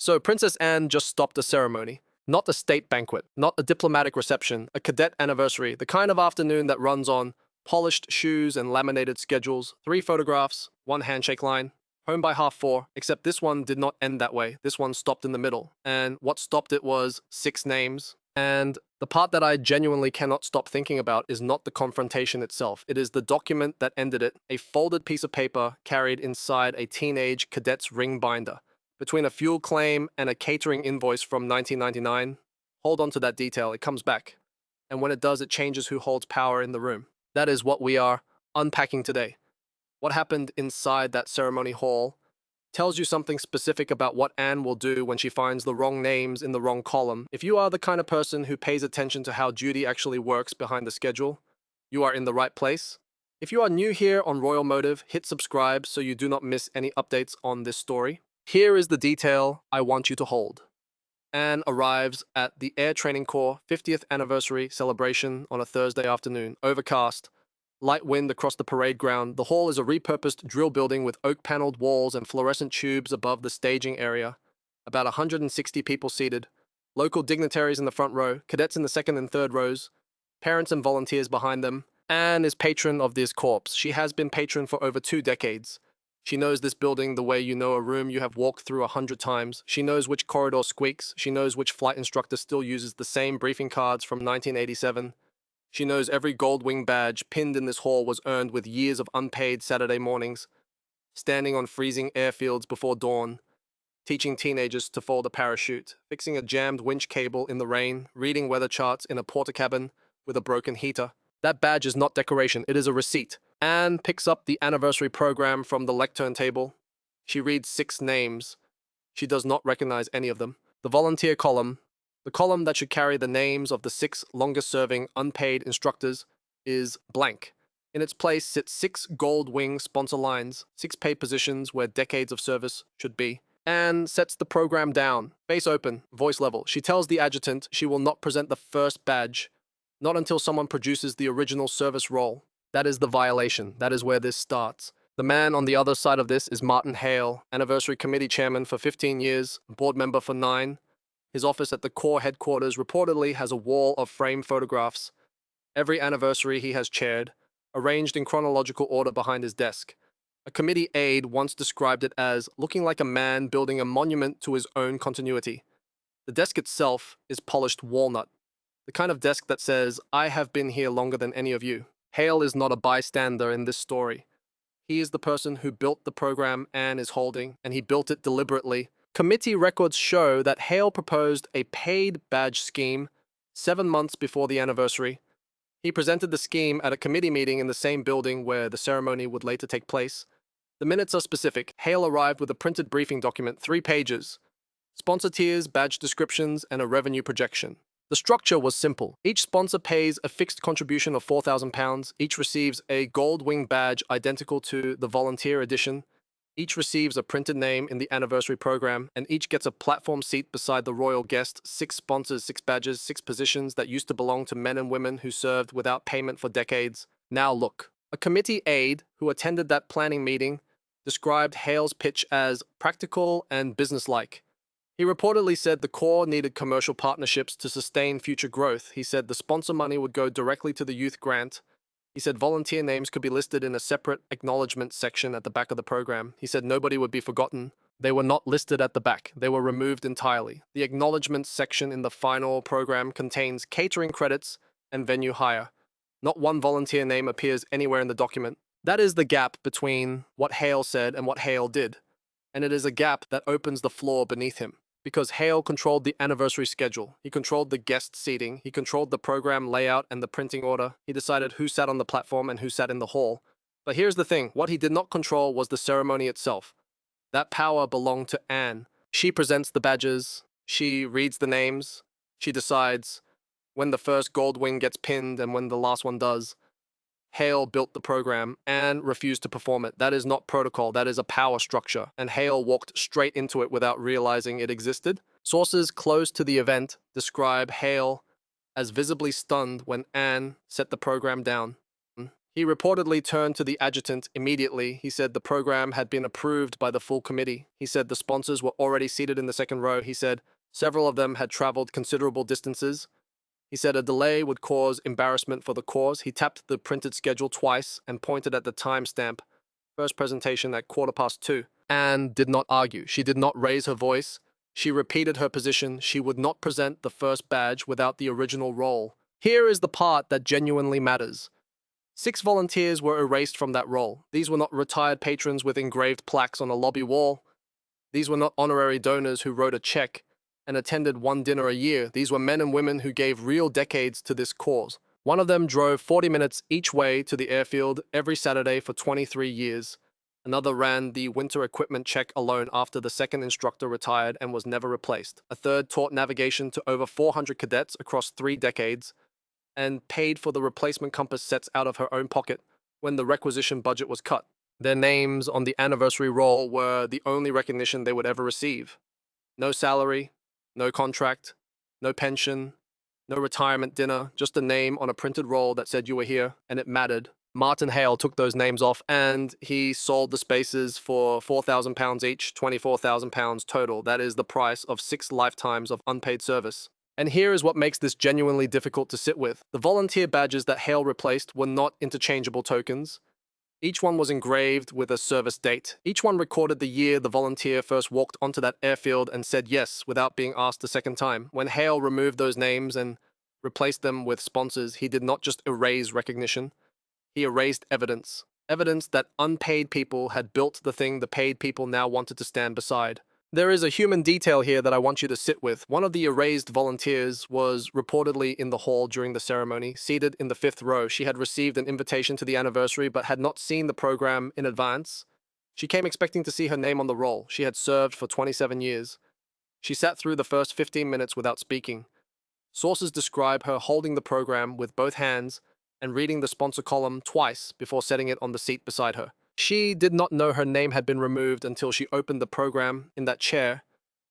So Princess Anne just stopped a ceremony. Not a state banquet, not a diplomatic reception, a cadet anniversary, the kind of afternoon that runs on polished shoes and laminated schedules, 3 photographs, 1 handshake line, home by 4:30, except this one did not end that way. This one stopped in the middle. And what stopped it was 6 names. And the part that I genuinely cannot stop thinking about is not the confrontation itself. It is the document that ended it, a folded piece of paper carried inside a teenage cadet's ring binder. Between a fuel claim and a catering invoice from 1999, hold on to that detail, it comes back. And when it does, it changes who holds power in the room. That is what we are unpacking today. What happened inside that ceremony hall tells you something specific about what Anne will do when she finds the wrong names in the wrong column. If you are the kind of person who pays attention to how duty actually works behind the schedule, you are in the right place. If you are new here on Royal Motive, hit subscribe so you do not miss any updates on this story. Here is the detail I want you to hold. Anne arrives at the Air Training Corps 50th anniversary celebration on a Thursday afternoon. Overcast, light wind across the parade ground. The hall is a repurposed drill building with oak-paneled walls and fluorescent tubes above the staging area. About 160 people seated. Local dignitaries in the front row, cadets in the second and third rows, parents and volunteers behind them. Anne is patron of this corps. She has been patron for over 2 decades. She knows this building the way you know a room you have walked through 100 times. She knows which corridor squeaks. She knows which flight instructor still uses the same briefing cards from 1987. She knows every gold wing badge pinned in this hall was earned with years of unpaid Saturday mornings, standing on freezing airfields before dawn, teaching teenagers to fold a parachute, fixing a jammed winch cable in the rain, reading weather charts in a porta cabin with a broken heater. That badge is not decoration, it is a receipt. Anne picks up the anniversary program from the lectern table. She reads 6 names. She does not recognize any of them. The volunteer column, the column that should carry the names of the 6 longest-serving unpaid instructors, is blank. In its place sit 6 gold wing sponsor lines, 6 paid positions where decades of service should be. Anne sets the program down, face open, voice level. She tells the adjutant she will not present the first badge, not until someone produces the original service roll. That is the violation. That is where this starts. The man on the other side of this is Martin Hale, anniversary committee chairman for 15 years, board member for 9. His office at the Corps headquarters reportedly has a wall of framed photographs. Every anniversary he has chaired, arranged in chronological order behind his desk. A committee aide once described it as looking like a man building a monument to his own continuity. The desk itself is polished walnut, the kind of desk that says, I have been here longer than any of you. Hale is not a bystander in this story. He is the person who built the program Anne is holding, and he built it deliberately. Committee records show that Hale proposed a paid badge scheme 7 months before the anniversary. He presented the scheme at a committee meeting in the same building where the ceremony would later take place. The minutes are specific. Hale arrived with a printed briefing document, 3 pages, sponsor tiers, badge descriptions, and a revenue projection. The structure was simple. Each sponsor pays a fixed contribution of £4,000. Each receives a gold wing badge identical to the volunteer edition. Each receives a printed name in the anniversary program, and each gets a platform seat beside the royal guest. 6 sponsors, 6 badges, 6 positions that used to belong to men and women who served without payment for decades. Now look. A committee aide who attended that planning meeting described Hale's pitch as practical and businesslike. He reportedly said the Corps needed commercial partnerships to sustain future growth. He said the sponsor money would go directly to the youth grant. He said volunteer names could be listed in a separate acknowledgement section at the back of the program. He said nobody would be forgotten. They were not listed at the back. They were removed entirely. The acknowledgement section in the final program contains catering credits and venue hire. Not one volunteer name appears anywhere in the document. That is the gap between what Hale said and what Hale did. And it is a gap that opens the floor beneath him. Because Hale controlled the anniversary schedule, he controlled the guest seating, he controlled the program layout and the printing order, he decided who sat on the platform and who sat in the hall. But here's the thing, what he did not control was the ceremony itself. That power belonged to Anne. She presents the badges, she reads the names, she decides when the first gold wing gets pinned and when the last one does. Hale built the program and refused to perform it. That is not protocol, that is a power structure, and Hale walked straight into it without realizing it existed. Sources close to the event describe Hale as visibly stunned when Anne set the program down. He reportedly turned to the adjutant immediately. He said the program had been approved by the full committee. He said the sponsors were already seated in the second row. He said several of them had traveled considerable distances. He said a delay would cause embarrassment for the cause. He tapped the printed schedule twice and pointed at the timestamp. First presentation at 2:15. Anne did not argue. She did not raise her voice. She repeated her position. She would not present the first badge without the original roll. Here is the part that genuinely matters. 6 volunteers were erased from that roll. These were not retired patrons with engraved plaques on a lobby wall. These were not honorary donors who wrote a check and attended one dinner a year. These were men and women who gave real decades to this cause. One of them drove 40 minutes each way to the airfield every Saturday for 23 years. Another ran the winter equipment check alone after the second instructor retired and was never replaced. A third taught navigation to over 400 cadets across 3 decades and paid for the replacement compass sets out of her own pocket when the requisition budget was cut. Their names on the anniversary roll were the only recognition they would ever receive. No salary, no contract, no pension, no retirement dinner, just a name on a printed roll that said you were here, and it mattered. Martin Hale took those names off and he sold the spaces for £4,000 each, £24,000 total. That is the price of 6 lifetimes of unpaid service. And here is what makes this genuinely difficult to sit with. The volunteer badges that Hale replaced were not interchangeable tokens. Each one was engraved with a service date. Each one recorded the year the volunteer first walked onto that airfield and said yes without being asked a second time. When Hale removed those names and replaced them with sponsors, he did not just erase recognition, he erased evidence. Evidence that unpaid people had built the thing the paid people now wanted to stand beside. There is a human detail here that I want you to sit with. One of the erased volunteers was reportedly in the hall during the ceremony, seated in the 5th row. She had received an invitation to the anniversary but had not seen the program in advance. She came expecting to see her name on the roll. She had served for 27 years. She sat through the first 15 minutes without speaking. Sources describe her holding the program with both hands and reading the sponsor column twice before setting it on the seat beside her. She did not know her name had been removed until she opened the program in that chair.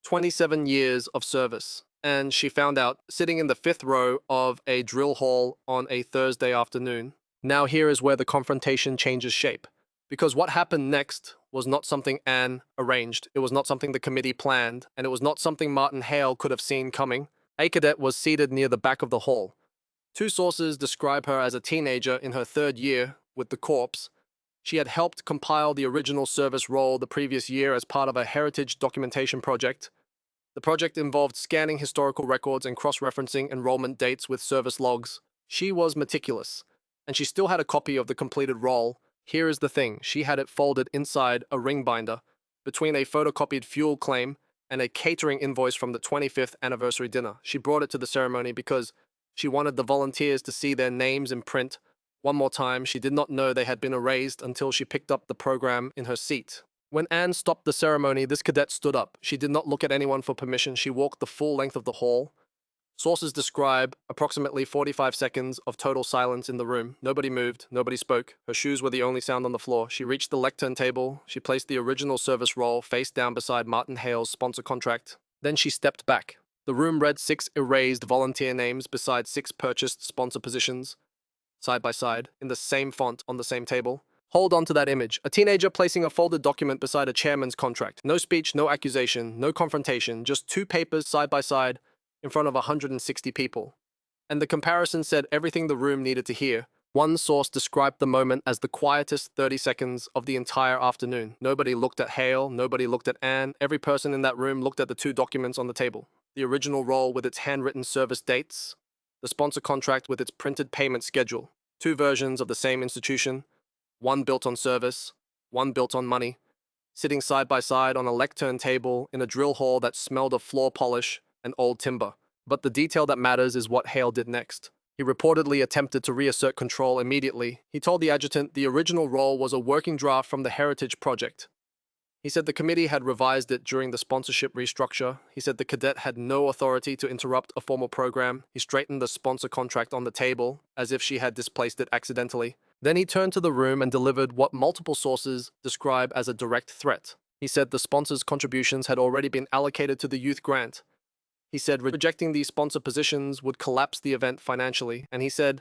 27 years of service. And she found out sitting in the 5th row of a drill hall on a Thursday afternoon. Now here is where the confrontation changes shape. Because what happened next was not something Anne arranged. It was not something the committee planned. And it was not something Martin Hale could have seen coming. A cadet was seated near the back of the hall. 2 sources describe her as a teenager in her 3rd year with the Corps. She had helped compile the original service roll the previous year as part of a heritage documentation project. The project involved scanning historical records and cross-referencing enrollment dates with service logs. She was meticulous, and she still had a copy of the completed roll. Here is the thing, she had it folded inside a ring binder between a photocopied fuel claim and a catering invoice from the 25th anniversary dinner. She brought it to the ceremony because she wanted the volunteers to see their names in print one more time. She did not know they had been erased until she picked up the program in her seat. When Anne stopped the ceremony, this cadet stood up. She did not look at anyone for permission. She walked the full length of the hall. Sources describe approximately 45 seconds of total silence in the room. Nobody moved, nobody spoke. Her shoes were the only sound on the floor. She reached the lectern table. She placed the original service roll face down beside Martin Hale's sponsor contract. Then she stepped back. The room read 6 erased volunteer names beside 6 purchased sponsor positions, side by side, in the same font on the same table. Hold on to that image. A teenager placing a folded document beside a chairman's contract. No speech, no accusation, no confrontation, just 2 papers side by side in front of 160 people. And the comparison said everything the room needed to hear. One source described the moment as the quietest 30 seconds of the entire afternoon. Nobody looked at Hale, nobody looked at Anne. Every person in that room looked at the 2 documents on the table. The original roll with its handwritten service dates, the sponsor contract with its printed payment schedule. 2 versions of the same institution, one built on service, one built on money, sitting side by side on a lectern table in a drill hall that smelled of floor polish and old timber. But the detail that matters is what Hale did next. He reportedly attempted to reassert control immediately. He told the adjutant the original roll was a working draft from the Heritage Project. He said the committee had revised it during the sponsorship restructure. He said the cadet had no authority to interrupt a formal program. He straightened the sponsor contract on the table, as if she had displaced it accidentally. Then he turned to the room and delivered what multiple sources describe as a direct threat. He said the sponsors' contributions had already been allocated to the youth grant. He said rejecting these sponsor positions would collapse the event financially, and he said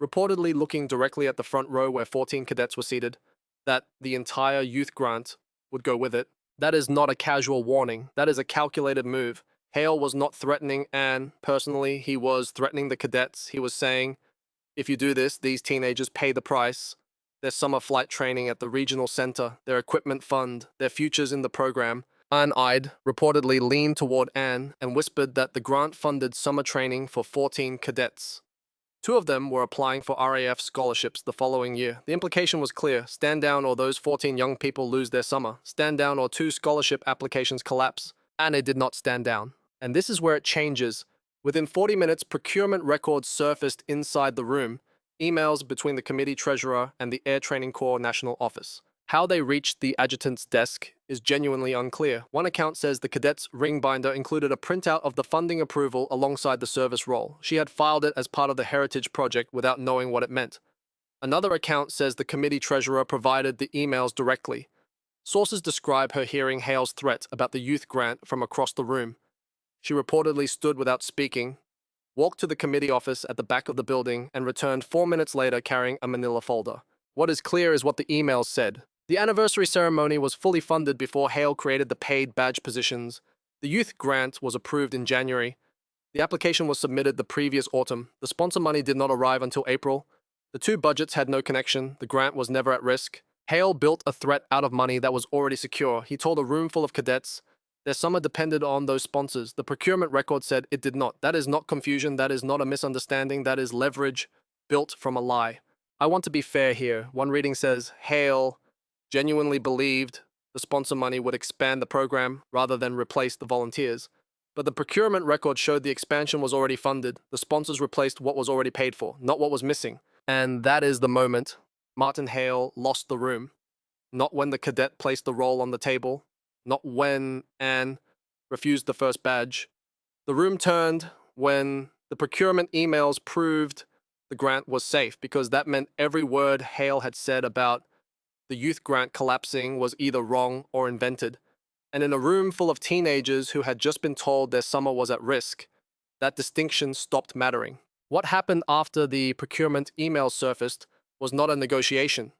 reportedly looking directly at the front row where 14 cadets were seated, that the entire youth grant would go with it. That is not a casual warning. That is a calculated move. Hale was not threatening Anne personally. He was threatening the cadets. He was saying, if you do this, these teenagers pay the price. Their summer flight training at the regional center, their equipment fund, their futures in the program. Anne-eyed reportedly leaned toward Anne and whispered that the grant funded summer training for 14 cadets. Two of them were applying for RAF scholarships the following year. The implication was clear. Stand down or those 14 young people lose their summer. Stand down or two scholarship applications collapse. Anne did not stand down. And this is where it changes. Within 40 minutes, procurement records surfaced inside the room, emails between the committee treasurer and the Air Training Corps National Office. How they reached the adjutant's desk is genuinely unclear. One account says the cadet's ring binder included a printout of the funding approval alongside the service roll. She had filed it as part of the Heritage Project without knowing what it meant. Another account says the committee treasurer provided the emails directly. Sources describe her hearing Hale's threat about the youth grant from across the room. She reportedly stood without speaking, walked to the committee office at the back of the building, and returned 4 minutes later carrying a manila folder. What is clear is what the emails said. The anniversary ceremony was fully funded before Hale created the paid badge positions. The youth grant was approved in January. The application was submitted the previous autumn. The sponsor money did not arrive until April. The two budgets had no connection. The grant was never at risk. Hale built a threat out of money that was already secure. He told a room full of cadets their summer depended on those sponsors. The procurement record said it did not. That is not confusion. That is not a misunderstanding. That is leverage built from a lie. I want to be fair here. One reading says Hale genuinely believed the sponsor money would expand the program rather than replace the volunteers. But the procurement record showed the expansion was already funded. The sponsors replaced what was already paid for, not what was missing. And that is the moment Martin Hale lost the room. Not when the cadet placed the roll on the table, not when Anne refused the first badge. The room turned when the procurement emails proved the grant was safe, because that meant every word Hale had said about the youth grant collapsing was either wrong or invented. And in a room full of teenagers who had just been told their summer was at risk, that distinction stopped mattering. What happened after the procurement email surfaced was not a negotiation.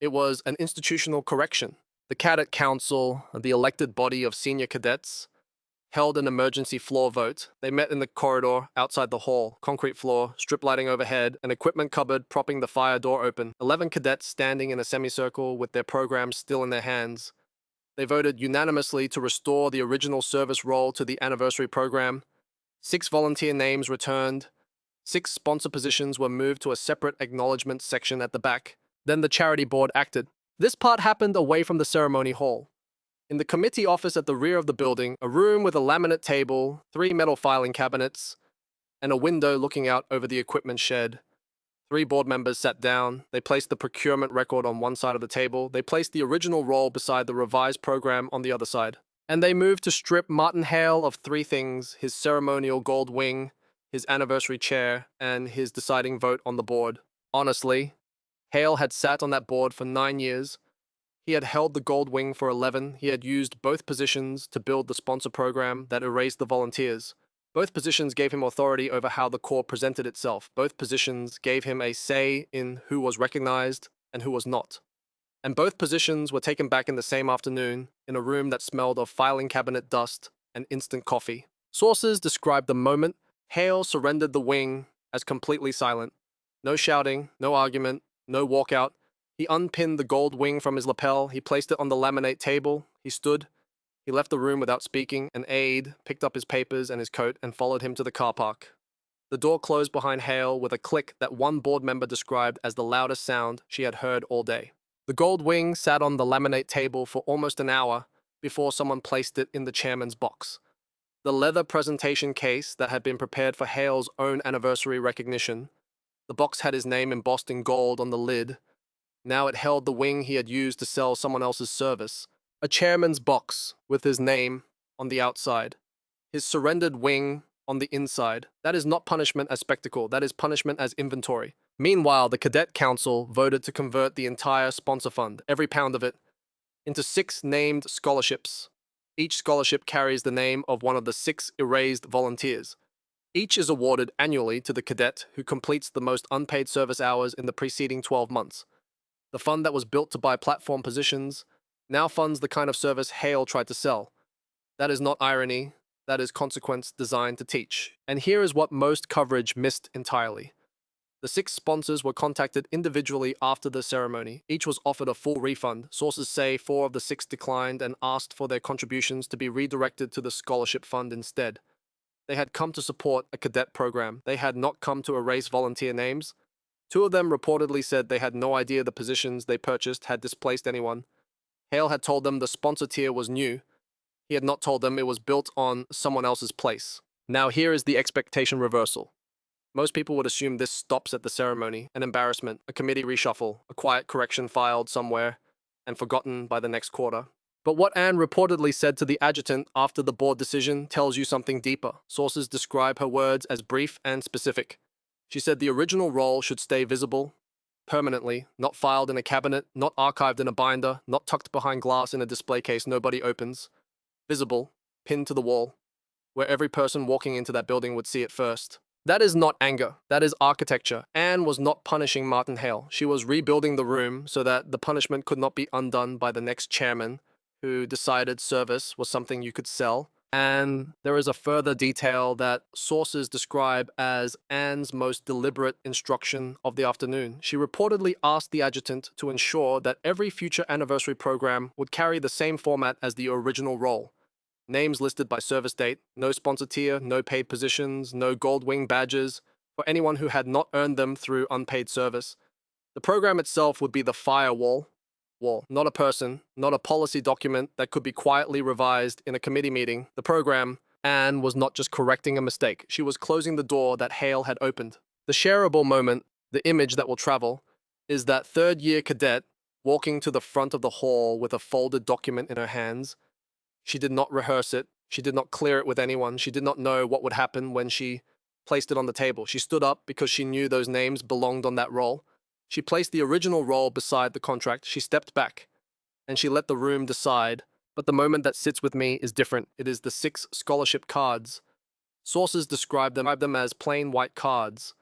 It was an institutional correction. The Cadet Council, the elected body of senior cadets, held an emergency floor vote. They met in the corridor outside the hall, concrete floor, strip lighting overhead, an equipment cupboard propping the fire door open, 11 cadets standing in a semicircle with their programs still in their hands. They voted unanimously to restore the original service role to the anniversary program. 6 volunteer names returned. 6 sponsor positions were moved to a separate acknowledgement section at the back. Then the charity board acted. This part happened away from the ceremony hall. In the committee office at the rear of the building, a room with a laminate table, 3 metal filing cabinets, and a window looking out over the equipment shed. 3 board members sat down. They placed the procurement record on one side of the table. They placed the original roll beside the revised program on the other side. And they moved to strip Martin Hale of 3 things: his ceremonial gold wing, his anniversary chair, and his deciding vote on the board. Honestly, Hale had sat on that board for 9 years. He had held the gold wing for 11. He had used both positions to build the sponsor program that erased the volunteers. Both positions gave him authority over how the Corps presented itself. Both positions gave him a say in who was recognized and who was not. And both positions were taken back in the same afternoon in a room that smelled of filing cabinet dust and instant coffee. Sources described the moment Hale surrendered the wing as completely silent. No shouting, no argument, no walkout. He unpinned the gold wing from his lapel. He placed it on the laminate table. He stood. He left the room without speaking. An aide picked up his papers and his coat and followed him to the car park. The door closed behind Hale with a click that one board member described as the loudest sound she had heard all day. The gold wing sat on the laminate table for almost an hour before someone placed it in the chairman's box. The leather presentation case that had been prepared for Hale's own anniversary recognition. The box had his name embossed in gold on the lid. Now it held the wing he had used to sell someone else's service. A chairman's box with his name on the outside. His surrendered wing on the inside. That is not punishment as spectacle. That is punishment as inventory. Meanwhile, the Cadet Council voted to convert the entire sponsor fund, every pound of it, into 6 named scholarships. Each scholarship carries the name of one of the 6 erased volunteers. Each is awarded annually to the cadet who completes the most unpaid service hours in the preceding 12 months. The fund that was built to buy platform positions now funds the kind of service Hale tried to sell. That is not irony, that is consequence designed to teach. And here is what most coverage missed entirely. The 6 sponsors were contacted individually after the ceremony. Each was offered a full refund. Sources say 4 of the 6 declined and asked for their contributions to be redirected to the scholarship fund instead. They had come to support a cadet program. They had not come to erase volunteer names. 2 of them reportedly said they had no idea the positions they purchased had displaced anyone. Hale had told them the sponsor tier was new. He had not told them it was built on someone else's place. Now here is the expectation reversal. Most people would assume this stops at the ceremony, an embarrassment, a committee reshuffle, a quiet correction filed somewhere, and forgotten by the next quarter. But what Anne reportedly said to the adjutant after the board decision tells you something deeper. Sources describe her words as brief and specific. She said the original roll should stay visible, permanently, not filed in a cabinet, not archived in a binder, not tucked behind glass in a display case nobody opens. Visible, pinned to the wall, where every person walking into that building would see it first. That is not anger, that is architecture. Anne was not punishing Martin Hale. She was rebuilding the room so that the punishment could not be undone by the next chairman who decided service was something you could sell. And there is a further detail that sources describe as Anne's most deliberate instruction of the afternoon. She reportedly asked the adjutant to ensure that every future anniversary program would carry the same format as the original roll. Names listed by service date, no sponsor tier, no paid positions, no gold wing badges for anyone who had not earned them through unpaid service. The program itself would be the firewall, not a person, not a policy document that could be quietly revised in a committee meeting. The program, Anne was not just correcting a mistake, she was closing the door that Hale had opened. The shareable moment, the image that will travel, is that third-year cadet walking to the front of the hall with a folded document in her hands. She did not rehearse it. She did not clear it with anyone. She did not know what would happen when she placed it on the table. She stood up because she knew those names belonged on that roll. She placed the original roll beside the contract. She stepped back, and she let the room decide. But the moment that sits with me is different. It is the 6 scholarship cards. Sources describe them as plain white cards,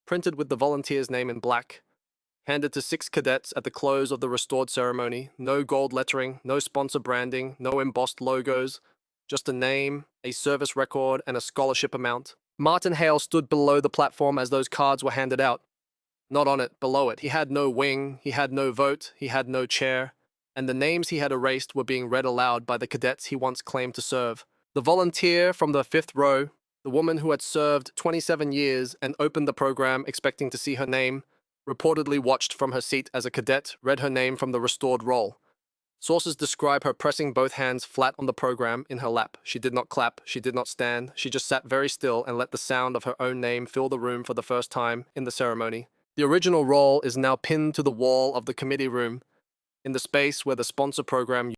printed with the volunteer's name in black, handed to 6 cadets at the close of the restored ceremony. No gold lettering, no sponsor branding, no embossed logos, just a name, a service record, and a scholarship amount. Martin Hale stood below the platform as those cards were handed out. Not on it, below it. He had no wing, he had no vote, he had no chair, and the names he had erased were being read aloud by the cadets he once claimed to serve. The volunteer from the 5th row, the woman who had served 27 years and opened the program expecting to see her name, reportedly watched from her seat as a cadet read her name from the restored roll. Sources describe her pressing both hands flat on the program in her lap. She did not clap, she did not stand, she just sat very still and let the sound of her own name fill the room for the first time in the ceremony. The original roll is now pinned to the wall of the committee room, in the space where the sponsor program